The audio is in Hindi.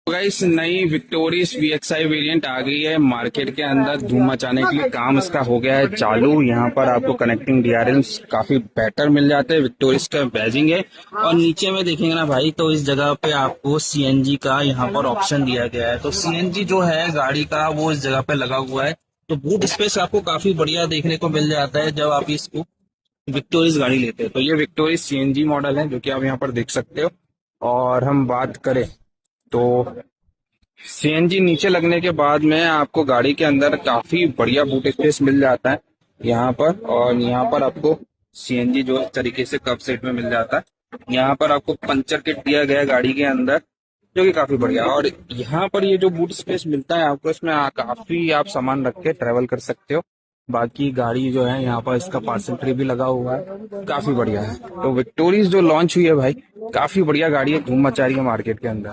गाइस नई विक्टोरियस VXI वेरिएंट आ गई है मार्केट के अंदर। धूम मचाने के लिए काम इसका हो गया है चालू। यहाँ पर आपको कनेक्टिंग DRLs काफी बेटर मिल जाते हैं। विक्टोरियस का बैजिंग है और नीचे में देखेंगे ना भाई, तो इस जगह पे आपको CNG का यहाँ पर ऑप्शन दिया गया है। तो CNG जो है गाड़ी का वो इस जगह पे लगा हुआ है। तो बूट स्पेस आपको काफी बढ़िया देखने को मिल जाता है जब आप इसको विक्टोरियस गाड़ी लेते हैं। तो ये विक्टोरियस CNG मॉडल है जो कि आप यहाँ पर देख सकते हो। और हम बात करें तो CNG नीचे लगने के बाद में आपको गाड़ी के अंदर काफी बढ़िया बूट स्पेस मिल जाता है यहाँ पर। और यहाँ पर आपको CNG जो इस तरीके से कप सेट में मिल जाता है। यहाँ पर आपको पंचर किट दिया गया है गाड़ी के अंदर जो कि काफी बढ़िया। और यहाँ पर ये जो बूट स्पेस मिलता है आपको, इसमें काफी आप सामान रख के ट्रेवल कर सकते हो। बाकी गाड़ी जो है यहाँ पर इसका पार्सल ट्रे भी लगा हुआ है, काफी बढ़िया है। तो विक्टोरियस जो लॉन्च हुई है भाई, काफी बढ़िया गाड़ी है, धूम मचा रही है मार्केट के अंदर।